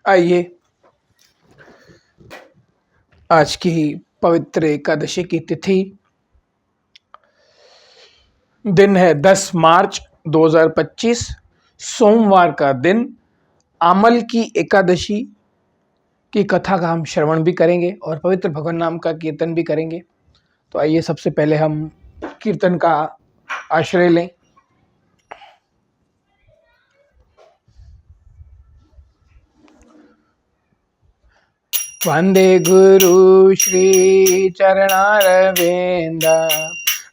आइए आज की पवित्र एकादशी की तिथि दिन है 10 मार्च 2025 सोमवार का दिन। आमल की एकादशी की कथा का हम श्रवण भी करेंगे और पवित्र भगवान नाम का कीर्तन भी करेंगे। तो आइए सबसे पहले हम कीर्तन का आश्रय लें। वंदे गुरु श्री चरणारविंद,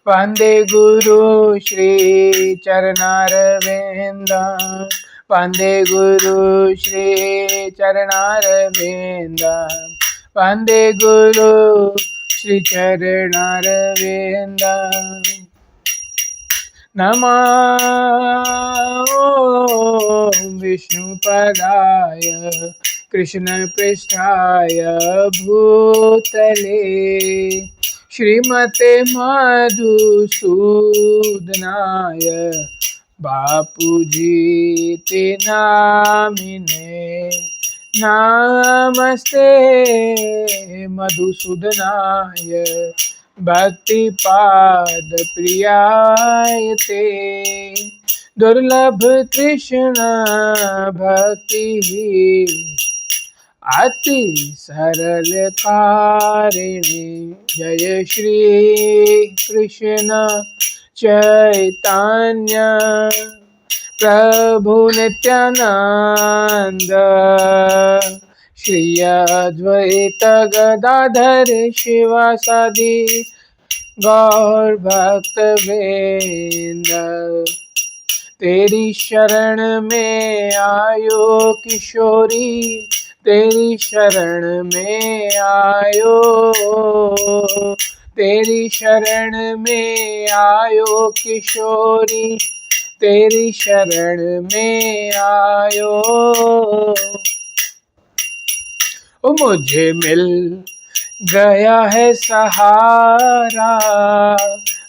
वंदे गुरु श्री चरणारविंद, वंदे गुरु श्री चरणारविंद, वंदे गुरु श्री चरणारविंद। नमः विष्णुपदाय कृष्ण पृष्ठाय भूतले श्रीमते मधुसूदनाय बापूजी ते नामिने। नमस्ते मधुसूदनाय भक्तिपाद प्रियाय ते। दुर्लभ कृष्ण भक्ति अति सरल कारिणी। जय श्री कृष्ण चैतन्य प्रभु नित्यानंद, श्री अद्वैत गदाधर शिवासादि गौर भक्त वृंद। तेरी शरण में आयो किशोरी, तेरी शरण में आयो, तेरी शरण में आयो किशोरी, तेरी शरण में आयो। ओ मुझे मिल गया है सहारा,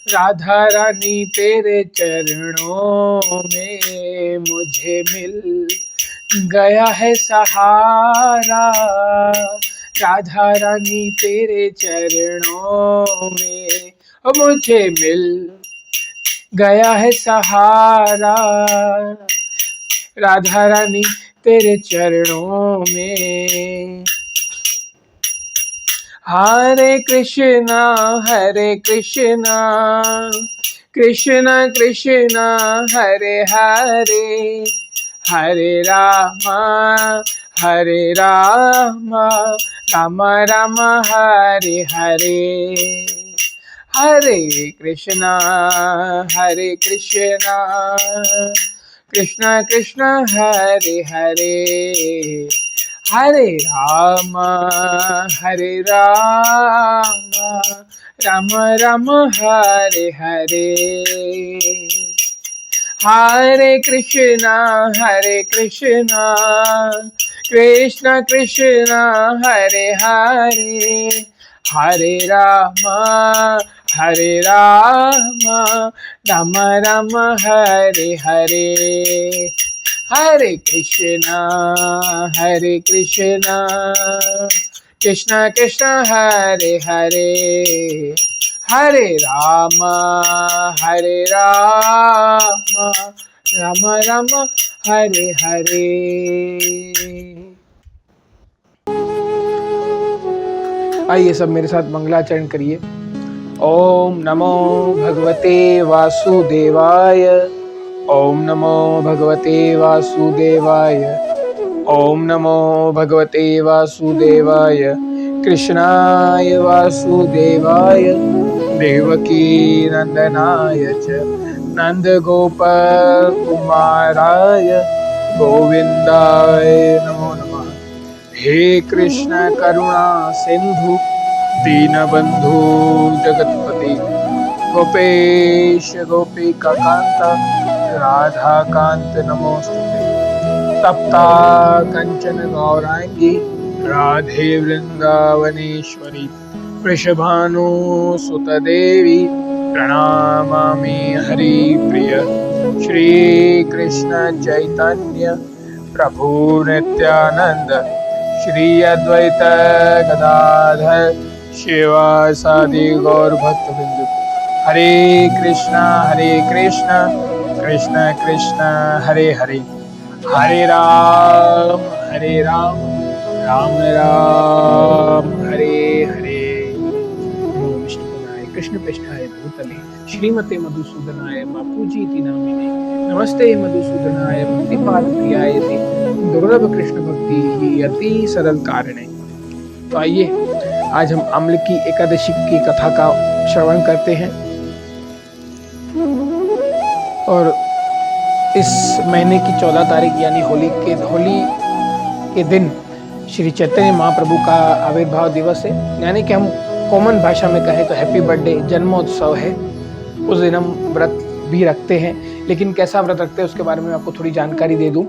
राधा रानी तेरे चरणों में। मुझे मिल गया है सहारा, राधा रानी तेरे चरणों में। ओ मुझे मिल गया है सहारा, राधा रानी तेरे चरणों में। हरे कृष्णा कृष्ण कृष्ण हरे हरे, हरे रामा राम राम हरे हरे। हरे कृष्णा कृष्ण कृष्ण हरे हरे, हरे राम राम राम हरे हरे। हरे कृष्णा कृष्ण कृष्ण हरे हरे, हरे राम राम राम हरे हरे। हरे कृष्णा कृष्ण कृष्ण हरे हरे, हरे राम राम राम हरे हरे। आइए सब मेरे साथ मंगलाचरण करिए। ओम नमो भगवते वासुदेवाय, ओम नमो भगवते वासुदेवाय, ओम नमो भगवते वासुदेवाय। कृष्णाय वासुदेवाय देवकी नंदनाय च नंदगोप कुमाराय गोविंदाय नमो नमः। हे कृष्ण करुणा सिंधु दीनबंधु जगतपति, गोपेश गोपिका कांत राधा कांत नमोस्तुते। तप्ता कंचन गौरांगी राधे वृंदावनेश्वरी, वृषभानुसुत देवी प्रणमामि हरिप्रिय। श्री कृष्ण चैतन्य प्रभु नित्यानंद, श्री अद्वैत गदाधर शिवासादि गौर भक्त बिंदु। हरे कृष्णा कृष्ण कृष्ण हरे हरे, हरे राम राम राम हरे हरे। नमो विष्णुपदाय कृष्ण पृष्ठाय भूतले श्रीमते मधुसूदनाय बापूजी इति नामिने नमस्ते मधुसूदनाय भक्तिपाद प्रियाय ते दुर्लभ कृष्ण भक्ति ही अति सरल कारणे। तो आइए आज हम अम्ल की एकादशी की कथा का श्रवण करते हैं और इस महीने की 14 तारीख यानी होली के दिन श्री चैतन्य महाप्रभु का आविर्भाव दिवस है, यानी कि हम कॉमन भाषा में कहें तो हैप्पी बर्थडे जन्मोत्सव है। उस दिन हम व्रत भी रखते हैं, लेकिन कैसा व्रत रखते हैं उसके बारे में आपको थोड़ी जानकारी दे दूं।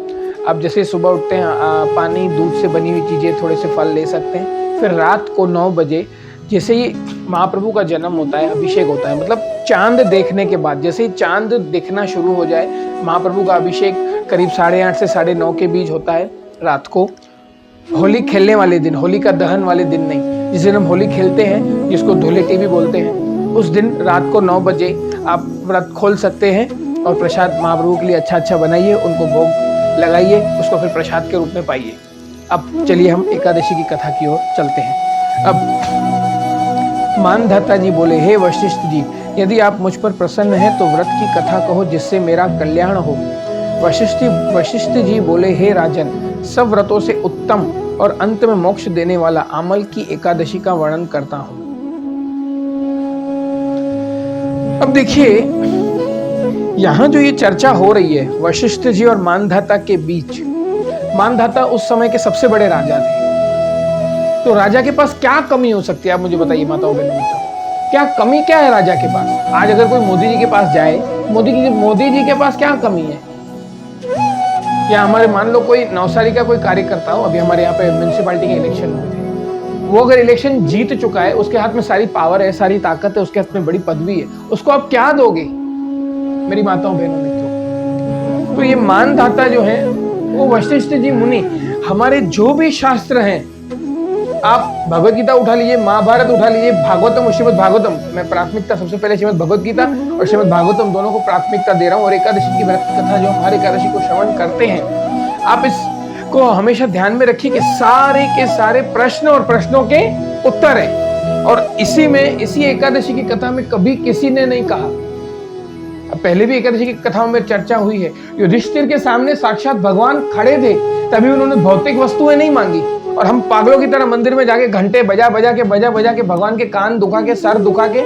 आप जैसे सुबह उठते हैं पानी दूध से बनी हुई चीज़ें थोड़े से फल ले सकते हैं, फिर रात को 9 बजे जैसे ही महाप्रभु का जन्म होता है, अभिषेक होता है, मतलब चांद देखने के बाद जैसे ही चांद दिखना शुरू हो जाए, महाप्रभु का अभिषेक करीब 8:30 से 9:30 के बीच होता है रात को। होली खेलने वाले दिन, होली का दहन वाले दिन नहीं, जिस दिन हम होली खेलते हैं जिसको धुलेटी भी बोलते हैं, उस दिन रात को 9 बजे आप व्रत खोल सकते हैं और प्रसाद महाप्रभु के लिए अच्छा बनाइए, उनको भोग लगाइए, उसको फिर प्रसाद के रूप में पाइए। अब चलिए हम एकादशी की कथा की ओर चलते हैं। अब मानधाता जी बोले, हे वशिष्ठ जी, यदि आप मुझ पर प्रसन्न हैं तो व्रत की कथा कहो जिससे मेरा कल्याण हो। वशिष्ठ जी बोले, हे राजन, सब व्रतों से उत्तम और अंत में मोक्ष देने वाला आमल की एकादशी का वर्णन करता हूं। अब देखिए यहां जो ये चर्चा हो रही है वशिष्ठ जी और मानधाता के बीच, मानधाता उस समय के सबसे बड़े राजा थे, तो राजा के पास क्या कमी हो सकती है आप मुझे बताइए माताओं बहनों, क्या कमी क्या है राजा के पास? आज अगर कोई मोदी जी के पास जाए, मोदी जी के पास क्या कमी है? या हमारे मान लो कोई नवसारी का कोई कार्यकर्ता हो, अभी हमारे यहाँ पे म्यूनिसिपैलिटी के इलेक्शन हुए थे, वो अगर इलेक्शन जीत चुका है, उसके हाथ में सारी पावर है, सारी ताकत है, उसके हाथ में बड़ी पदवी है, उसको आप क्या दोगे मेरी माताओं बहनों मित्रों? तो ये मानधाता जो है वो वशिष्ठ जी मुनि, हमारे जो भी शास्त्र हैं, आप भगवत गीता उठा लीजिए, महाभारत उठा लीजिए, भागवतम और श्रीमद् भागवतम, मैं प्राथमिकता सबसे पहले श्रीमद् भगवत गीता और श्रीमद् भागवतम दोनों को प्राथमिकता दे रहा हूँ। और एकादशी की व्रत कथा जो हम हर एकादशी को श्रवण करते हैं, आप इसको हमेशा ध्यान में रखिए कि सारे के सारे प्रश्न और प्रश्नों के उत्तर है। और इसी एकादशी की कथा में कभी किसी ने नहीं कहा, अब पहले भी एकादशी की कथाओं में चर्चा हुई है, युधिष्ठिर के सामने साक्षात भगवान खड़े थे, तभी उन्होंने भौतिक वस्तुएं नहीं मांगी, और हम पागलों की तरह मंदिर में जाके घंटे बजा बजा के भगवान के कान दुखा के, सर दुखा के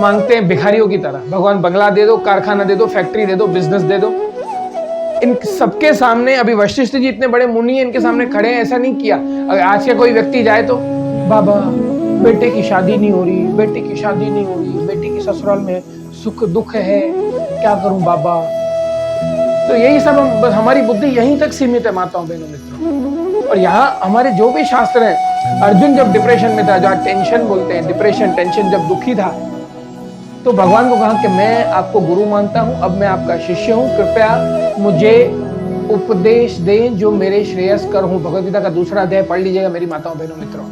मांगते हैं भिखारियों की तरह, भगवान बंगला दे दो, कारखाना दे दो, फैक्ट्री दे दो, बिजनेस दे दो। इन सबके सामने अभी वशिष्ठ जी इतने बड़े मुनि हैं, इनके सामने खड़े हैं, ऐसा नहीं किया। अगर आज का कोई व्यक्ति जाए तो बाबा बेटे की शादी नहीं हो रही, बेटी की शादी नहीं हो रही, बेटी की ससुराल में सुख दुख है, क्या करूं बाबा। तो यही सब हमारी बुद्धि यहीं तक सीमित है माताओं बहनों मित्रों। और यहाँ हमारे जो भी शास्त्र हैं, अर्जुन जब डिप्रेशन में था, जो टेंशन बोलते हैं, डिप्रेशन टेंशन, जब दुखी था तो भगवान को कहा कि मैं आपको गुरु मानता हूं, अब मैं आपका शिष्य हूं, कृपया मुझे उपदेश दें जो मेरे श्रेयस्कर हो। भगवद गीता का 2 अध्याय पढ़ लीजिएगा मेरी माताओं बहनों मित्रों,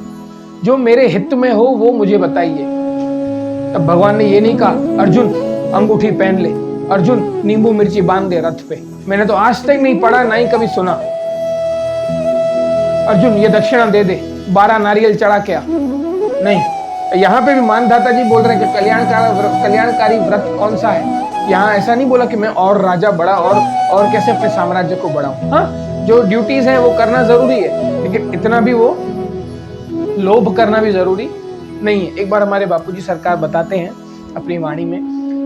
जो मेरे हित में हो वो मुझे बताइए। अब भगवान ने ये नहीं कहा अर्जुन अंगूठी पहन ले, अर्जुन नींबू मिर्ची बांध दे रथ पे, मैंने तो आज तक नहीं पढ़ा, ना ही कभी सुना। अर्जुन ये दक्षिणा दे दे, 12 नारियल चढ़ा के आ, नहीं। यहाँ पे भी मानधाता जी बोल रहे हैं कि कल्याणकारी व्रत कौन सा है। यहाँ ऐसा नहीं बोला कि मैं और राजा बड़ा और कैसे अपने साम्राज्य को बढ़ाऊं। हाँ, जो ड्यूटीज है वो करना जरूरी है, लेकिन इतना भी वो लोभ करना भी जरूरी नहीं है। एक बार हमारे बापूजी सरकार बताते हैं अपनी वाणी में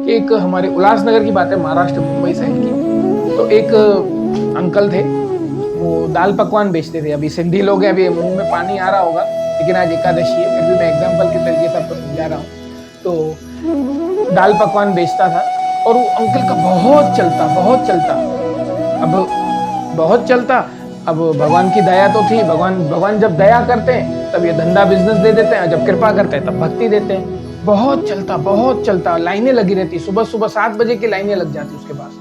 कि एक हमारे उल्लासनगर की बात है, महाराष्ट्र मुंबई शहर की, तो एक अंकल थे, वो दाल पकवान बेचते थे। अभी सिंधी लोग हैं, अभी मुंह में पानी आ रहा होगा, लेकिन आज एकादशी है, फिर भी मैं एग्जाम्पल के तरीके से आपको समझा रहा हूँ। तो दाल पकवान बेचता था और वो अंकल का बहुत चलता। अब भगवान की दया तो थी, भगवान जब दया करते हैं तब ये धंधा बिजनेस दे देते हैं, जब कृपा करते हैं तब भक्ति देते हैं। बहुत चलता, लाइनें लगी रहती, सुबह 7 बजे की लाइनें लग जाती उसके पास।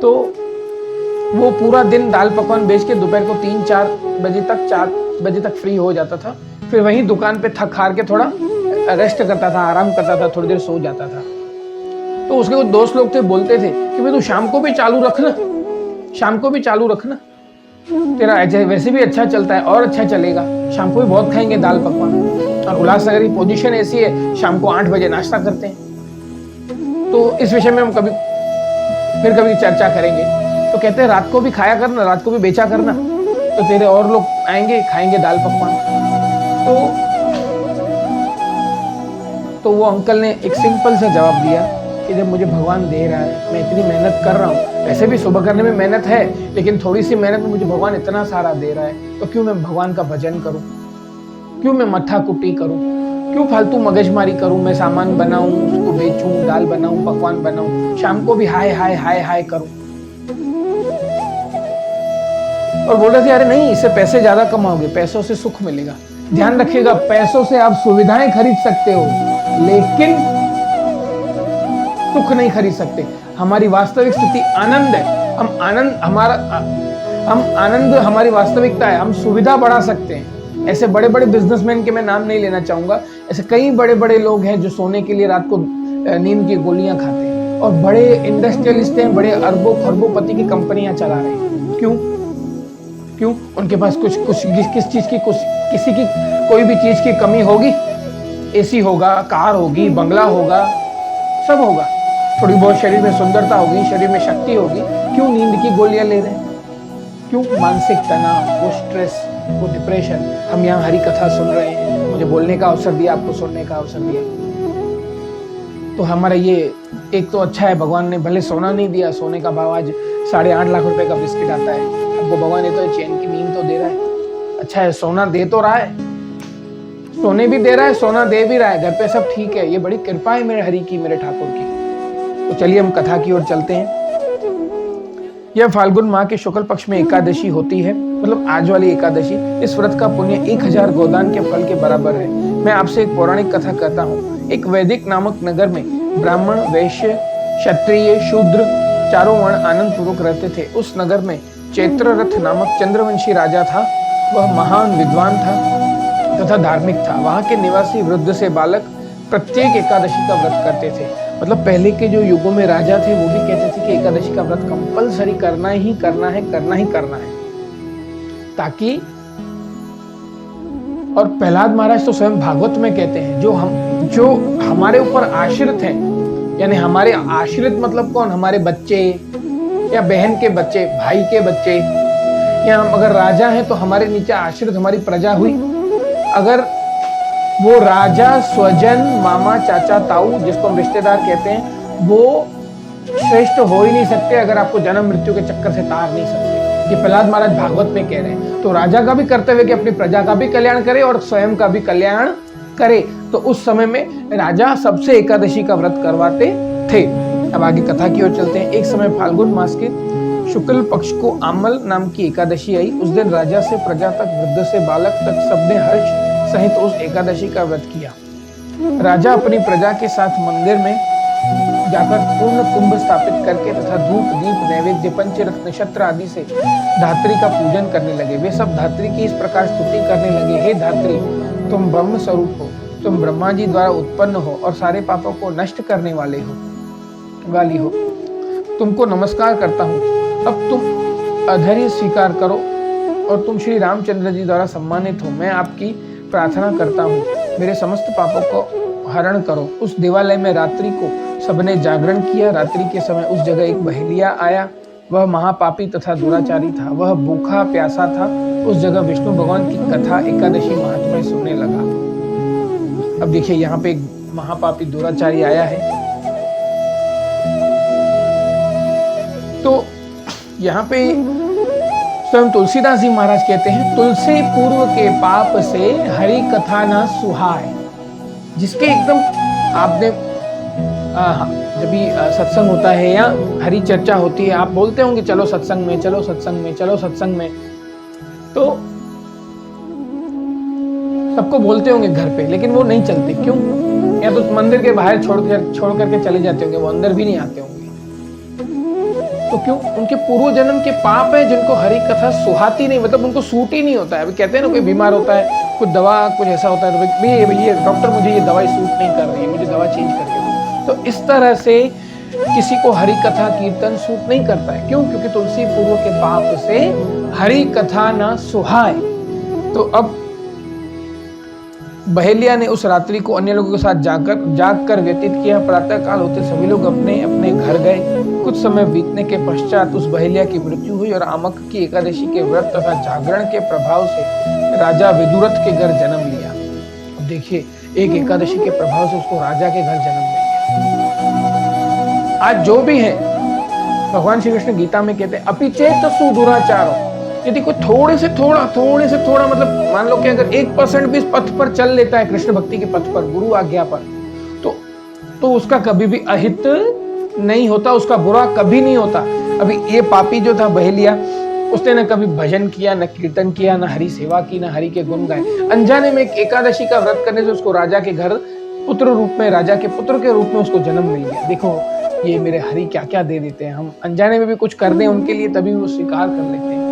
तो वो पूरा दिन दाल पकवान बेच के दोपहर को 4 बजे तक फ्री हो जाता था। फिर वहीं दुकान पे थक हार के थोड़ा रेस्ट करता था, आराम करता था, थोड़ी देर सो जाता था। तो उसके कुछ दोस्त लोग थे, बोलते थे कि भाई तू शाम को भी चालू रखना, शाम को भी चालू रखना, तेरा वैसे भी अच्छा चलता है और अच्छा चलेगा, शाम को भी बहुत खाएंगे दाल पकवान। और उल्लासनगर की पोजीशन ऐसी है, शाम को 8 बजे नाश्ता करते हैं। तो इस विषय में हम फिर कभी चर्चा करेंगे। तो कहते हैं रात को भी खाया करना, रात को भी बेचा करना, तो तेरे और लोग आएंगे, खाएंगे दाल पकवान। तो वो अंकल ने एक सिंपल सा जवाब दिया कि जब मुझे भगवान दे रहा है, मैं इतनी मेहनत कर रहा हूँ, वैसे भी सुबह करने में मेहनत है, लेकिन थोड़ी सी मेहनत में मुझे भगवान इतना सारा दे रहा है, तो क्यों मैं भगवान का भजन करूं, क्यों मैं मत्था कुटी करूं, क्यों फालतू मगजमारी करूं, मैं सामान बनाऊं, उसको बेचूं, दाल बनाऊं, पकवान बनाऊं, शाम को भी हाय हाय हाय हाय करूं। और बोल रहे थे अरे नहीं, इससे पैसे ज्यादा कमाओगे, पैसों से सुख मिलेगा। ध्यान रखिएगा, पैसों से आप सुविधाएं खरीद सकते हो, लेकिन सुख नहीं खरीद सकते। हमारी वास्तविक स्थिति आनंद है। हम आनंद हमारी वास्तविकता है। हम सुविधा बढ़ा सकते हैं। ऐसे बड़े बड़े बिजनेसमैन के मैं नाम नहीं लेना चाहूंगा, ऐसे कई बड़े बड़े लोग हैं जो सोने के लिए रात को नींद की गोलियां खाते हैं, और बड़े इंडस्ट्रियलिस्ट हैं, बड़े अरबों खरबोपति की कंपनियां चला रहे हैं। क्यों? उनके पास किस चीज की, किसी की कोई भी चीज की कमी होगी? एसी होगा, कार होगी, बंगला होगा, सब होगा। थोड़ी बहुत शरीर में सुंदरता होगी, शरीर में शक्ति होगी। क्यों नींद की गोलियां ले रहे हैं? क्यों? मानसिक तनाव, वो स्ट्रेस, वो डिप्रेशन। हम यहाँ हरी कथा सुन रहे हैं, मुझे बोलने का अवसर दिया, आपको सुनने का अवसर दिया, तो हमारा ये एक तो अच्छा है, भगवान ने भले सोना नहीं दिया, सोने का भाव आज 8.5 लाख रुपए का बिस्किट आता है, आपको भगवान ने तो चैन की नींद तो दे रहा है। अच्छा है, सोना दे तो रहा है, सोने भी दे रहा है, सोना दे भी रहा है, घर पे सब ठीक है। ये बड़ी कृपा है मेरे हरि की, मेरे ठाकुर की। तो चलिए हम कथा की ओर चलते हैं। यह फाल्गुन माह के शुक्ल पक्ष में एकादशी होती है, मतलब आज वाली एकादशी। इस व्रत का पुण्य 1000 गोदान के फल के बराबर है। मैं आपसे एक पौराणिक कथा कहता हूँ। एक वैदिक नामक नगर में ब्राह्मण, वैश्य, क्षत्रिय, शूद्र चारों वर्ण आनंद पूर्वक रहते थे। उस नगर में चैत्ररथ नामक चंद्रवंशी राजा था। वह महान विद्वान था तथा धार्मिक था। वहां के निवासी वृद्ध से बालक प्रत्येक एकादशी का व्रत करते थे। मतलब पहले के जो युगों में राजा थे वो भी कहते थे कि एकादशी का व्रत कंपलसरी करना ही करना है, ताकि, और प्रहलाद महाराज तो स्वयं भागवत में कहते हैं, जो हमारे ऊपर आश्रित हैं, यानी हमारे आश्रित मतलब कौन? हमारे बच्चे या बहन के बच्चे, भाई के बच्चे, या हम अगर राजा हैं तो हमारे नीचे आश्रित हमारी प्रजा हुई। अगर वो राजा, स्वजन, मामा, चाचा, ताऊ, जिसको हम रिश्तेदार कहते हैं, वो श्रेष्ठ हो ही नहीं सकते अगर आपको जन्म मृत्यु के चक्कर से तार नहीं सकते। ये प्रहलाद महाराज भागवत में कह रहे हैं। तो राजा का भी कर्तव्य कि अपनी प्रजा का भी कल्याण करे और स्वयं का भी कल्याण करे। तो उस समय में राजा सबसे एकादशी का व्रत करवाते थे। अब आगे कथा की ओर चलते हैं। एक समय फाल्गुन मास के शुक्ल पक्ष को आमल नाम की एकादशी आई। उस दिन राजा से प्रजा तक, वृद्ध से बालक तक सबने हर्ष सहित उस एकादशी का व्रत किया। राजा अपनी प्रजा के साथ मंदिर में जाकर पूर्ण कुंभ स्थापित करके तथा धूप, दीप, नैवेद्य, पंचरत्न, नक्षत्र आदि से धात्री का पूजन करने लगे। वे सब धात्री की इस प्रकार स्तुति करने लगे, हे धात्री, तुम ब्रह्म स्वरूप हो, तुम ब्रह्मा जी द्वारा उत्पन्न हो और सारे पापों को नष्ट करने वाली हो। तुमको नमस्कार करता हूँ। अब तुम अधैर्य स्वीकार करो और तुम श्री रामचंद्र जी द्वारा सम्मानित हो। मैं आपकी प्रार्थना करता हूँ, मेरे समस्त पापों को हरण करो। उस देवालय में रात्रि को सबने जागरण किया। रात्रि के समय उस जगह एक बहेलिया आया। वह महापापी तथा दुराचारी था। वह भूखा प्यासा था। उस जगह विष्णु भगवान की कथा एकादशी महात्म्य सुनने लगा। अब देखिए, यहाँ पे एक महापापी दुराचारी आया है। तो यहाँ पे स्वयं तुलसीदास जी महाराज कहते हैं, तुलसी पूर्व के पाप से हरि कथा ना सुहाए। जिसके एकदम आपने जब भी सत्संग होता है या हरि चर्चा होती है, आप बोलते होंगे चलो सत्संग में, चलो सत्संग में, चलो सत्संग में, तो सबको बोलते होंगे घर पे, लेकिन वो नहीं चलते। क्यों? या तो मंदिर के बाहर छोड़ करके चले जाते होंगे, वो अंदर भी नहीं आते होंगे। तो क्यों? उनके पूर्व जन्म के पाप है जिनको हरि कथा सुहाती नहीं, मतलब उनको सूट ही नहीं होता है। अभी कहते हैं ना कोई बीमार होता है, कुछ दवा कुछ ऐसा होता है तो भैया डॉक्टर मुझे ये दवाई सूट नहीं कर रही है, मुझे दवा चेंज करके दो। तो इस तरह से किसी को हरि कथा कीर्तन सूट नहीं करता है। क्यों? क्योंकि तुलसी पूर्व के पाप से हरि कथा न सुहाए। तो अब बहेलिया ने उस रात्रि को अन्य लोगों के साथ जाग कर व्यतीत किया। प्रातः काल होते सभी लोग अपने अपने घर गए। कुछ समय बीतने के पश्चात उस बहेलिया की मृत्यु हुई और आमक की एकादशी के व्रत तथा जागरण के प्रभाव से राजा विदुरथ के घर जन्म लिया। अब देखिए, एक एकादशी के प्रभाव से उसको राजा के घर जन्म लिया। आज जो भी है, भगवान श्री कृष्ण गीता में कहते हैं अपिचेत सुदुराचारो, यदि कोई थोड़े से थोड़ा मतलब मान लो कि अगर 1% भी इस पथ पर चल लेता है, कृष्ण भक्ति के पथ पर, गुरु आज्ञा पर, तो उसका कभी भी अहित नहीं होता, उसका बुरा कभी नहीं होता। अभी ये पापी जो था बहेलिया, उसने न कभी भजन किया, न कीर्तन किया, न हरि सेवा की, न हरि के गुण गाए। अनजाने में एक एकादशी का व्रत करने से उसको राजा के घर पुत्र रूप में, राजा के पुत्र के रूप में उसको जन्म मिल गया। देखो ये मेरे हरि क्या क्या दे देते हैं। हम अनजाने में भी कुछ कर दें उनके लिए, तभी वो स्वीकार कर लेते हैं।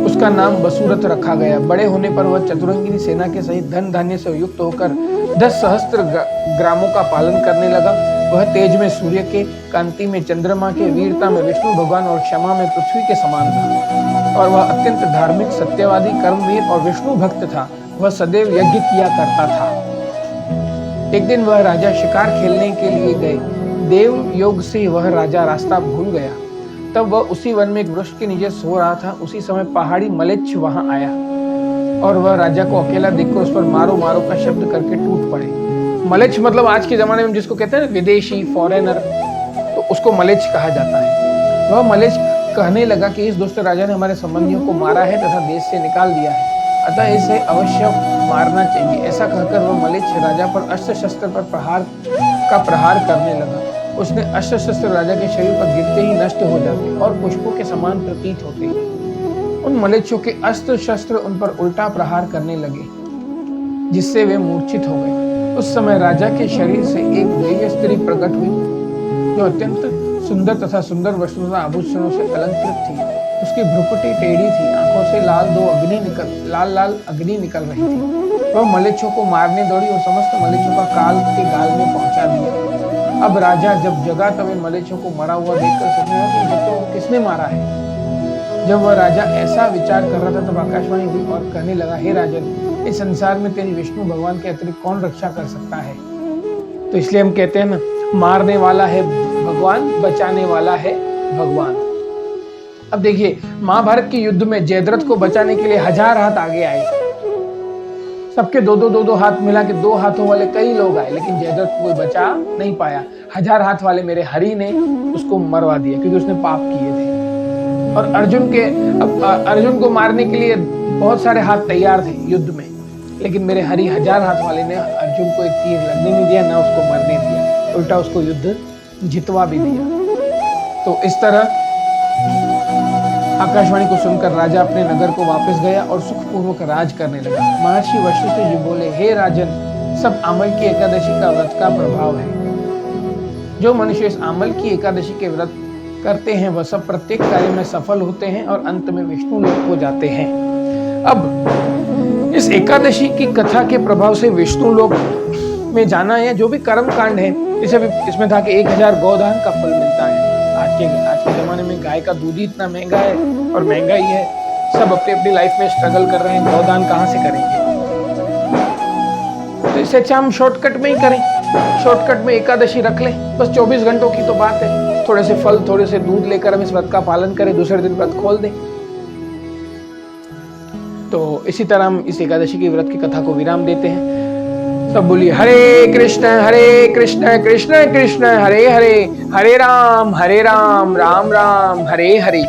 उसका नाम बसूरथ रखा गया। बड़े होने पर वह चतुरंगिनी सेना के सहित धन धान्य से युक्त होकर 10 सहस्त्र ग्रामों का पालन करने लगा। वह तेज में सूर्य के, कांति में चंद्रमा के, वीरता में विष्णु भगवान और क्षमा में पृथ्वी के समान था। और वह अत्यंत धार्मिक, सत्यवादी, कर्मवीर और विष्णु भक्त था। वह सदैव यज्ञ किया करता था। एक दिन वह राजा शिकार खेलने के लिए गए। देव योग से वह राजा रास्ता भूल गया। तब वह उसी वन में एक वृक्ष के नीचे सो रहा था। उसी समय पहाड़ी मलेच्छ वहां आया और वह राजा को अकेला देखकर उस पर मारो मारो का शब्द करके टूट पड़े। मलेच्छ मतलब आज के जमाने में जिसको कहते हैं ना विदेशी, फॉरेनर, तो उसको मलेच्छ कहा जाता है। वह मलेच्छ कहने लगा कि इस दुष्ट राजा ने हमारे संबंधियों को मारा है तथा देश से निकाल दिया है, अतः इसे अवश्य मारना चाहिए। ऐसा कहकर वह मलेच्छ राजा पर अस्त्र शस्त्र पर प्रहार करने लगा। उसने अस्त्र शस्त्र राजा के शरीर पर गिरते ही नष्ट हो जाते और पुष्पों के समान प्रतीत होते। उन मलेच्छों के अस्त्र शस्त्र उन पर उल्टा प्रहार करने लगे, जिससे वे मूर्छित हो गए। उस समय राजा के शरीर से एक दिव्य स्त्री प्रकट हुई, जो अत्यंत सुंदर तथा सुंदर वस्त्रों तथा आभूषणों से अलंकृत थी। उसकी भ्रुकुटी टेढ़ी थी, आंखों से लाल अग्नि निकल रही थी। वह मलेच्छों को मारने दौड़ी और समस्त मलेच्छों का काल के गाल में पहुंचा दिया। अब राजा जब जगा तब इन मलेच्छों को मरा हुआ देखकर सोचने लगा कि ये तो किसने मारा है। जब वह राजा ऐसा विचार कर रहा था तब आकाशवाणी हुई और कहने लगा, हे राजन, इस संसार में तेरी विष्णु भगवान के अतिरिक्त कौन रक्षा कर सकता है। तो इसलिए हम कहते हैं ना, मारने वाला है भगवान, बचाने वाला है भगवान। अब देखिए, महाभारत के युद्ध में जयद्रथ को बचाने के लिए 1000 हाथ आगे आए। सबके दो हाथ मिला के 2 हाथों वाले कई लोग आए, लेकिन जयद्रथ को कोई बचा नहीं पाया। 1000 हाथ वाले मेरे हरि ने उसको मरवा दिया, क्योंकि उसने पाप किए थे। और अर्जुन को मारने के लिए बहुत सारे हाथ तैयार थे युद्ध में, लेकिन मेरे हरि 1000 हाथ वाले ने अर्जुन को एक तीर लगने नहीं दिया, ना उसको मरने दिया, उल्टा उसको युद्ध जितवा भी दिया। तो इस तरह आकाशवाणी को सुनकर राजा अपने नगर को वापस गया और सुखपूर्वक राज करने लगा। महर्षि वशिष्ठ जी बोले, हे राजन, सब आमल की एकादशी का व्रत का प्रभाव है। जो मनुष्य इस आमल की एकादशी के व्रत करते हैं वह सब प्रत्येक कार्य में सफल होते हैं और अंत में विष्णु लोक को जाते हैं। अब इस एकादशी की कथा के प्रभाव से विष्णु लोक में जाना है, जो भी कर्म कांड है, इसे भी इसमें था कि 1000 गोदान का फल मिलता है। आज के जमाने में गाय का दूध ही इतना महंगा है और महंगा ही है, सब अपनी अपनी लाइफ में स्ट्रगल कर रहे हैं, गोदान कहाँ से करेंगे। तो इससे अच्छा हम शॉर्टकट में ही करें, शॉर्टकट में एकादशी रख लें, बस 24 घंटों की तो बात है। थोड़े से फल, थोड़े से दूध लेकर हम इस व्रत का पालन करें, दूसरे दिन व्रत खोल दें। तो इसी तरह हम इस एकादशी की व्रत की कथा को विराम देते हैं। सब बोलिए हरे कृष्ण कृष्ण कृष्ण हरे हरे, हरे राम राम राम हरे हरे।